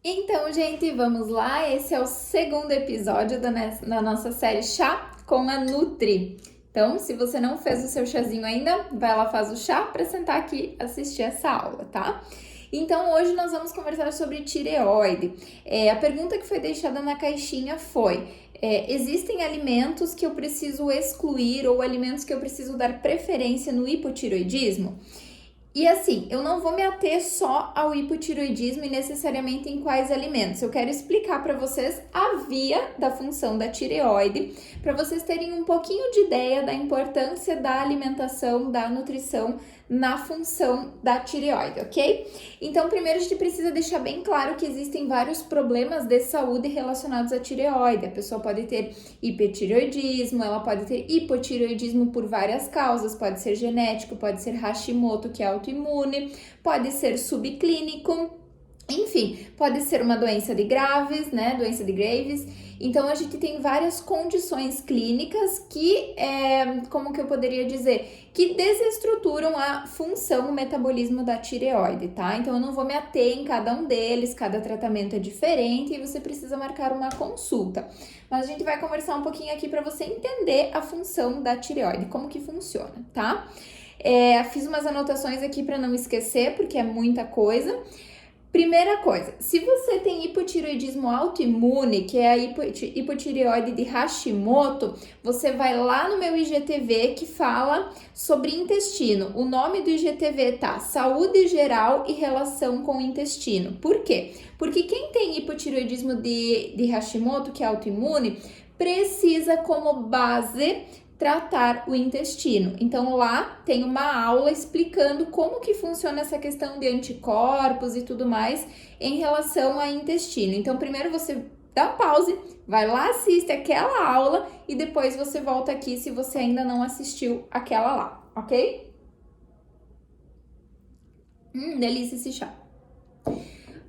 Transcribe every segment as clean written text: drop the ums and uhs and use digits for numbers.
Então, gente, vamos lá. Esse é o segundo episódio da nossa série Chá com a Nutri. Então, se você não fez o seu chazinho ainda, vai lá, faz o chá para sentar aqui e assistir essa aula, tá? Então, hoje nós vamos conversar sobre tireoide. A pergunta que foi deixada na caixinha foi: existem alimentos que eu preciso excluir ou alimentos que eu preciso dar preferência no hipotireoidismo? E assim, eu não vou me ater só ao hipotireoidismo e necessariamente em quais alimentos. Eu quero explicar para vocês a via da função da tireoide, para vocês terem um pouquinho de ideia da importância da alimentação, da nutrição na função da tireoide, ok? Então, primeiro a gente precisa deixar bem claro que existem vários problemas de saúde relacionados à tireoide. A pessoa pode ter hipertireoidismo, ela pode ter hipotireoidismo por várias causas, pode ser genético, pode ser Hashimoto, que é autoimune, pode ser subclínico, enfim, pode ser uma doença de Graves, né, doença de Graves. Então, a gente tem várias condições clínicas que, como que eu poderia dizer, que desestruturam a função, o metabolismo da tireoide, tá? Então, eu não vou me ater em cada um deles, cada tratamento é diferente e você precisa marcar uma consulta. Mas a gente vai conversar um pouquinho aqui para você entender a função da tireoide, como que funciona, tá? Fiz umas anotações aqui para não esquecer, porque é muita coisa. Primeira coisa, se você tem hipotireoidismo autoimune, que é a hipotireoide de Hashimoto, você vai lá no meu IGTV que fala sobre intestino. O nome do IGTV tá Saúde Geral e Relação com o Intestino. Por quê? Porque quem tem hipotireoidismo de Hashimoto, que é autoimune, precisa como base tratar o intestino. Então lá tem uma aula explicando como que funciona essa questão de anticorpos e tudo mais em relação ao intestino. Então primeiro você dá pause, vai lá, assiste aquela aula e depois você volta aqui se você ainda não assistiu aquela lá, ok? Delícia esse chá.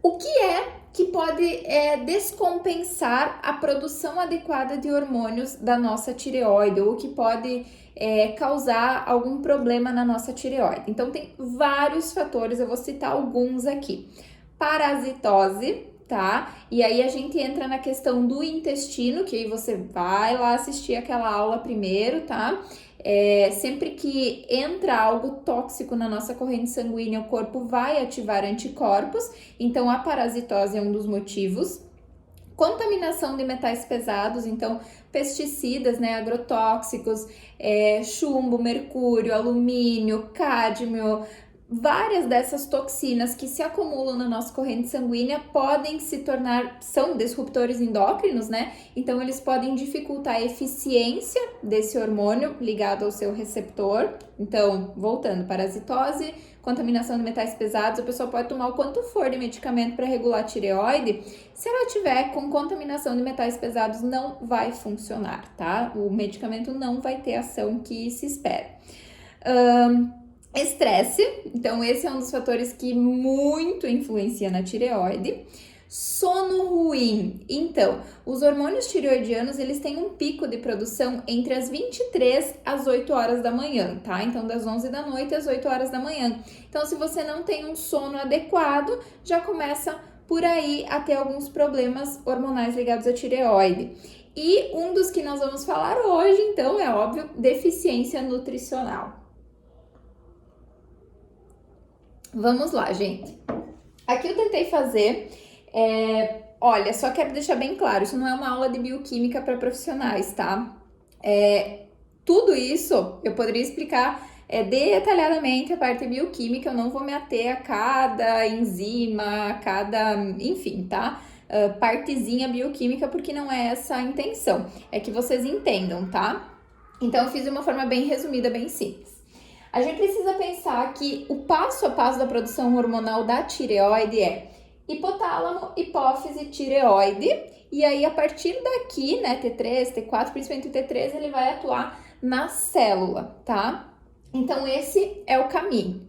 O que é que pode descompensar a produção adequada de hormônios da nossa tireoide ou que pode causar algum problema na nossa tireoide? Então, tem vários fatores, eu vou citar alguns aqui. Parasitose, tá? E aí a gente entra na questão do intestino, que aí você vai lá assistir aquela aula primeiro, tá? Sempre que entra algo tóxico na nossa corrente sanguínea, o corpo vai ativar anticorpos, então a parasitose é um dos motivos. Contaminação de metais pesados, então pesticidas, né, agrotóxicos, chumbo, mercúrio, alumínio, cádmio, várias dessas toxinas que se acumulam na nossa corrente sanguínea podem se tornar, são disruptores endócrinos, né? Então eles podem dificultar a eficiência desse hormônio ligado ao seu receptor. Então, voltando, parasitose, contaminação de metais pesados, a pessoa pode tomar o quanto for de medicamento para regular a tireoide. Se ela tiver com contaminação de metais pesados, não vai funcionar, tá? O medicamento não vai ter a ação que se espera. Estresse, então esse é um dos fatores que muito influencia na tireoide. Sono ruim, então, os hormônios tireoidianos, eles têm um pico de produção entre as 23 às 8 horas da manhã, tá? Então, das 11 da noite às 8 horas da manhã. Então, se você não tem um sono adequado, já começa por aí a ter alguns problemas hormonais ligados à tireoide. E um dos que nós vamos falar hoje, então, é óbvio, deficiência nutricional. Vamos lá, gente. Aqui eu tentei fazer, olha, só quero deixar bem claro, isso não é uma aula de bioquímica para profissionais, tá? Tudo isso eu poderia explicar detalhadamente a parte bioquímica, eu não vou me ater a cada enzima, a cada, enfim, tá? Partezinha bioquímica, porque não é essa a intenção, é que vocês entendam, tá? Então eu fiz de uma forma bem resumida, bem simples. A gente precisa pensar que o passo a passo da produção hormonal da tireoide é hipotálamo, hipófise, tireoide. E aí, a partir daqui, né, T3, T4, principalmente o T3, ele vai atuar na célula, tá? Então, esse é o caminho.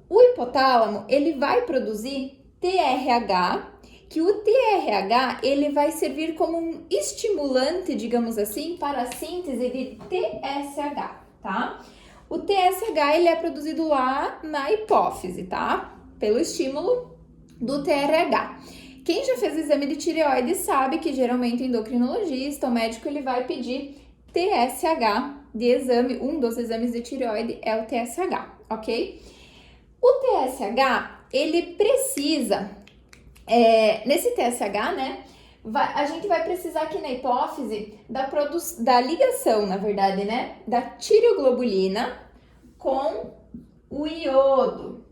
O hipotálamo, ele vai produzir TRH, que o TRH, ele vai servir como um estimulante, digamos assim, para a síntese de TSH, tá? O TSH, ele é produzido lá na hipófise, tá? Pelo estímulo do TRH. Quem já fez o exame de tireoide sabe que geralmente o endocrinologista, o médico, ele vai pedir TSH de exame. Um dos exames de tireoide é o TSH, ok? O TSH, ele precisa, nesse TSH, né, a gente vai precisar aqui na hipófise da ligação, na verdade, né, da tireoglobulina com o iodo,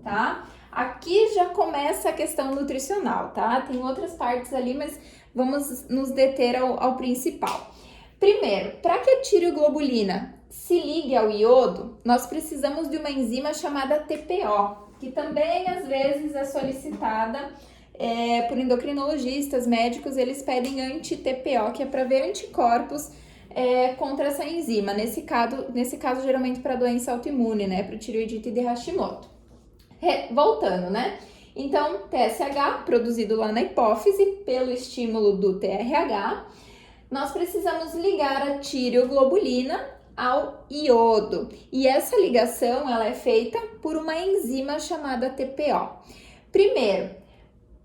tá? Aqui já começa a questão nutricional, tá? Tem outras partes ali, mas vamos nos deter ao principal. Primeiro, para que a tireoglobulina se ligue ao iodo, nós precisamos de uma enzima chamada TPO, que também às vezes é solicitada por endocrinologistas, médicos, eles pedem anti-TPO, que é para ver anticorpos contra essa enzima. Nesse caso geralmente para doença autoimune, né? Para tireoidite de Hashimoto. Voltando, né? Então, TSH, produzido lá na hipófise pelo estímulo do TRH, nós precisamos ligar a tireoglobulina ao iodo. E essa ligação, ela é feita por uma enzima chamada TPO. Primeiro,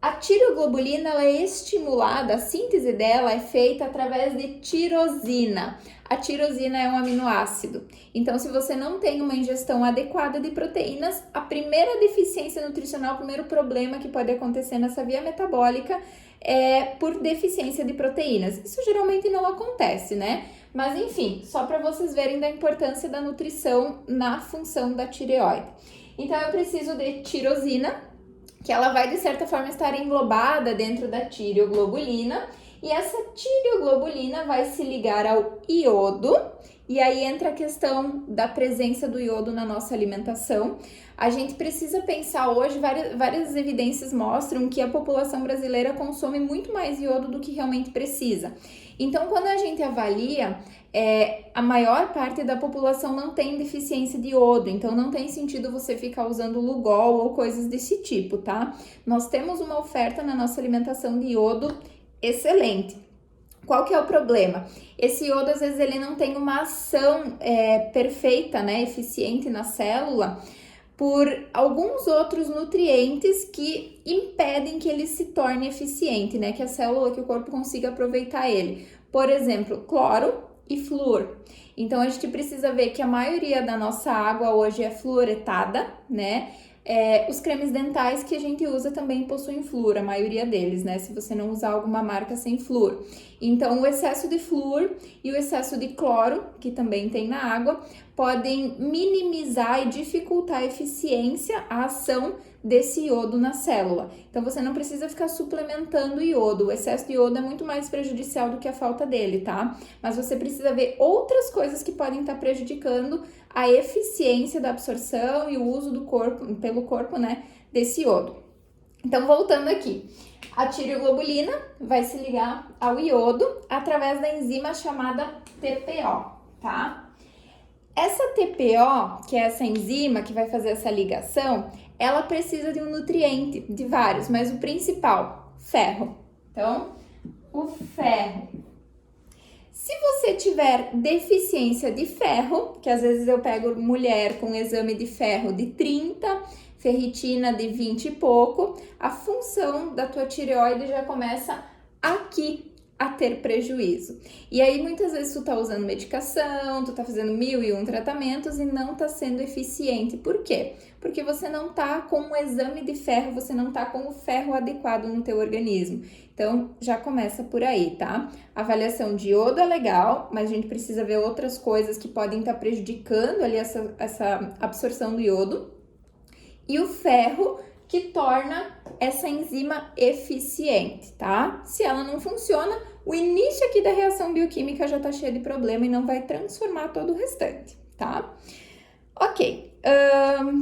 a tireoglobulina, ela é estimulada, a síntese dela é feita através de tirosina. A tirosina é um aminoácido. Então, se você não tem uma ingestão adequada de proteínas, a primeira deficiência nutricional, o primeiro problema que pode acontecer nessa via metabólica é por deficiência de proteínas. Isso geralmente não acontece, né? Mas, enfim, só para vocês verem da importância da nutrição na função da tireoide. Então, eu preciso de tirosina, que ela vai, de certa forma, estar englobada dentro da tireoglobulina, e essa tireoglobulina vai se ligar ao iodo, e aí entra a questão da presença do iodo na nossa alimentação. A gente precisa pensar hoje, várias evidências mostram que a população brasileira consome muito mais iodo do que realmente precisa. Então, quando a gente avalia, a maior parte da população não tem deficiência de iodo, então não tem sentido você ficar usando Lugol ou coisas desse tipo, tá? Nós temos uma oferta na nossa alimentação de iodo excelente. Qual que é o problema? Esse iodo, às vezes, ele não tem uma ação perfeita, né, eficiente na célula, por alguns outros nutrientes que impedem que ele se torne eficiente, né, que a célula, que o corpo consiga aproveitar ele. Por exemplo, cloro e flúor. Então, a gente precisa ver que a maioria da nossa água hoje é fluoretada, né? Os cremes dentais que a gente usa também possuem flúor, a maioria deles, né? Se você não usar alguma marca sem flúor. Então, o excesso de flúor e o excesso de cloro, que também tem na água, podem minimizar e dificultar a eficiência, a ação desse iodo na célula. Então, você não precisa ficar suplementando iodo. O excesso de iodo é muito mais prejudicial do que a falta dele, tá? Mas você precisa ver outras coisas que podem estar prejudicando a eficiência da absorção e o uso pelo corpo, né, desse iodo. Então, voltando aqui, a tireoglobulina vai se ligar ao iodo através da enzima chamada TPO, tá? Essa TPO, que é essa enzima que vai fazer essa ligação, ela precisa de um nutriente, de vários, mas o principal, ferro. Então, o ferro. Se você tiver deficiência de ferro, que às vezes eu pego mulher com exame de ferro de 30, ferritina de 20 e pouco, a função da tua tireoide já começa aqui a ter prejuízo. E aí muitas vezes tu tá usando medicação, tu tá fazendo 1001 tratamentos e não tá sendo eficiente. Por quê? Porque você não tá com um exame de ferro, você não tá com o ferro adequado no teu organismo. Então, já começa por aí, tá? A avaliação de iodo é legal, mas a gente precisa ver outras coisas que podem estar prejudicando ali essa absorção do iodo. E o ferro, que torna essa enzima eficiente, tá? Se ela não funciona, o início aqui da reação bioquímica já tá cheio de problema e não vai transformar todo o restante, tá? Ok,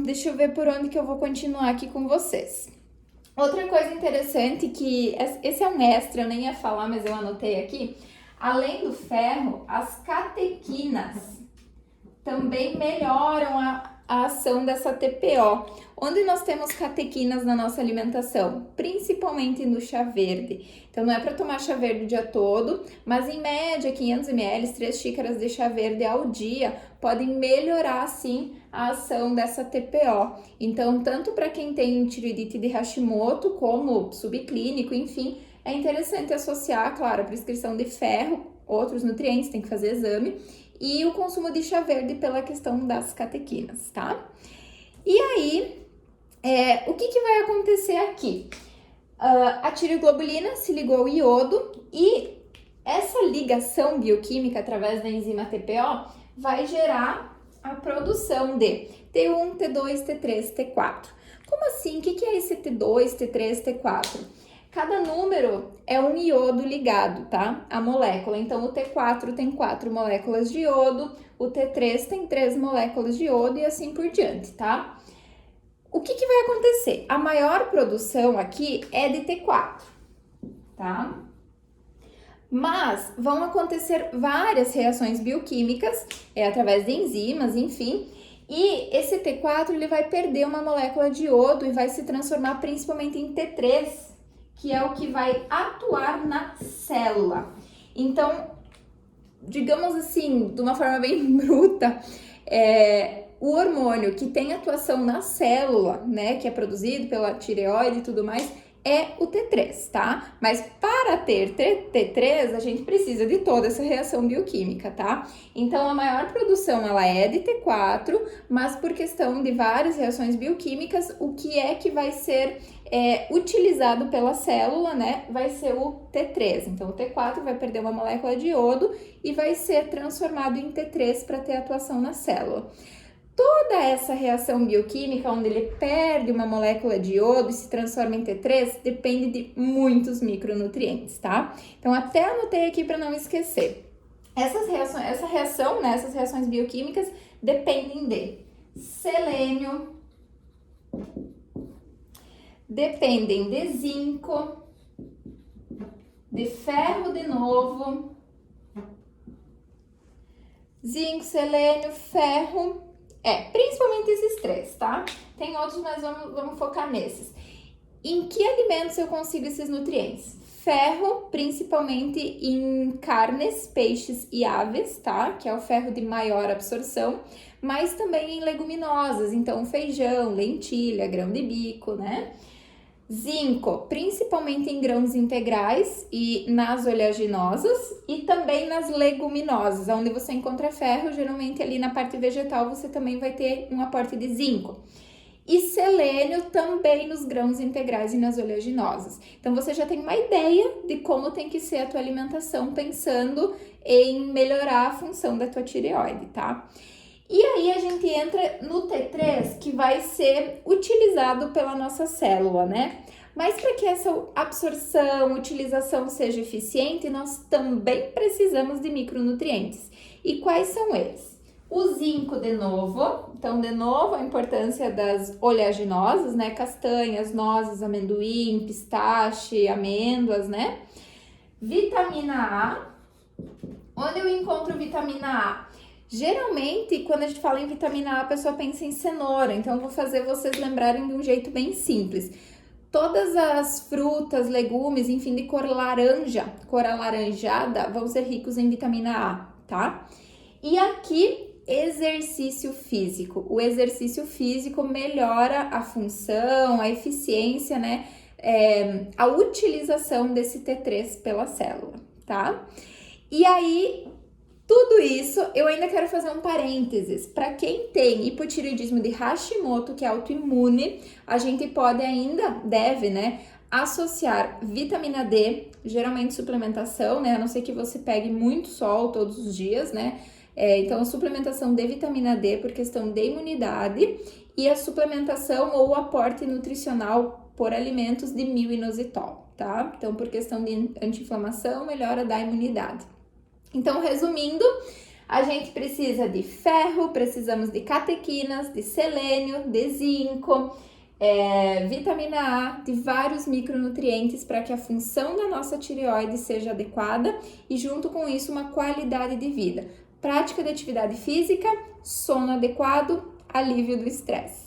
deixa eu ver por onde que eu vou continuar aqui com vocês. Outra coisa interessante que, esse é um extra, eu nem ia falar, mas eu anotei aqui, além do ferro, as catequinas também melhoram a ação dessa TPO. Onde nós temos catequinas na nossa alimentação? Principalmente no chá verde. Então, não é para tomar chá verde o dia todo, mas em média, 500 ml, 3 xícaras de chá verde ao dia, podem melhorar, sim, a ação dessa TPO. Então, tanto para quem tem tireoidite de Hashimoto, como subclínico, enfim, é interessante associar, claro, a prescrição de ferro, outros nutrientes, tem que fazer exame, e o consumo de chá verde pela questão das catequinas, tá? E aí, o que vai acontecer aqui? A tireoglobulina se ligou ao iodo e essa ligação bioquímica através da enzima TPO vai gerar a produção de T1, T2, T3, T4. Como assim? O que é esse T2, T3, T4? Cada número é um iodo ligado, tá? A molécula. Então, o T4 tem 4 moléculas de iodo, o T3 tem 3 moléculas de iodo e assim por diante, tá? O que vai acontecer? A maior produção aqui é de T4, tá? Mas vão acontecer várias reações bioquímicas, através de enzimas, enfim, e esse T4 ele vai perder uma molécula de iodo e vai se transformar principalmente em T3, que é o que vai atuar na célula. Então, digamos assim, de uma forma bem bruta, o hormônio que tem atuação na célula, né, que é produzido pela tireoide e tudo mais, é o T3, tá? Mas para ter T3, a gente precisa de toda essa reação bioquímica, tá? Então, a maior produção, ela é de T4, mas por questão de várias reações bioquímicas, o que é que vai ser utilizado pela célula, né? Vai ser o T3. Então, o T4 vai perder uma molécula de iodo e vai ser transformado em T3 para ter atuação na célula. Toda essa reação bioquímica, onde ele perde uma molécula de iodo e se transforma em T3, depende de muitos micronutrientes, tá? Então, até anotei aqui para não esquecer. Essas reações bioquímicas dependem de selênio, dependem de zinco, de ferro de novo, zinco, selênio, ferro. Principalmente esses 3, tá? Tem outros, mas vamos focar nesses. Em que alimentos eu consigo esses nutrientes? Ferro, principalmente em carnes, peixes e aves, tá? Que é o ferro de maior absorção, mas também em leguminosas, então feijão, lentilha, grão de bico, né? Zinco, principalmente em grãos integrais e nas oleaginosas e também nas leguminosas, onde você encontra ferro, geralmente ali na parte vegetal você também vai ter um aporte de zinco. E selênio também nos grãos integrais e nas oleaginosas. Então você já tem uma ideia de como tem que ser a tua alimentação pensando em melhorar a função da tua tireoide, tá? E aí a gente entra no T3, que vai ser utilizado pela nossa célula, né? Mas para que essa absorção, utilização seja eficiente, nós também precisamos de micronutrientes. E quais são eles? O zinco, de novo. Então, de novo, a importância das oleaginosas, né? Castanhas, nozes, amendoim, pistache, amêndoas, né? Vitamina A. Onde eu encontro vitamina A? Geralmente, quando a gente fala em vitamina A, a pessoa pensa em cenoura. Então, eu vou fazer vocês lembrarem de um jeito bem simples. Todas as frutas, legumes, enfim, de cor laranja, cor alaranjada, vão ser ricos em vitamina A, tá? E aqui, exercício físico. O exercício físico melhora a função, a eficiência, né? A utilização desse T3 pela célula, tá? E aí, tudo isso, eu ainda quero fazer um parênteses. Para quem tem hipotireoidismo de Hashimoto, que é autoimune, a gente pode deve, né, associar vitamina D, geralmente suplementação, né, a não ser que você pegue muito sol todos os dias, né, então a suplementação de vitamina D por questão de imunidade e a suplementação ou aporte nutricional por alimentos de mil-inositol, tá? Então, por questão de anti-inflamação, melhora da imunidade. Então, resumindo, a gente precisa de ferro, precisamos de catequinas, de selênio, de zinco, vitamina A, de vários micronutrientes para que a função da nossa tireoide seja adequada e junto com isso uma qualidade de vida. Prática de atividade física, sono adequado, alívio do estresse.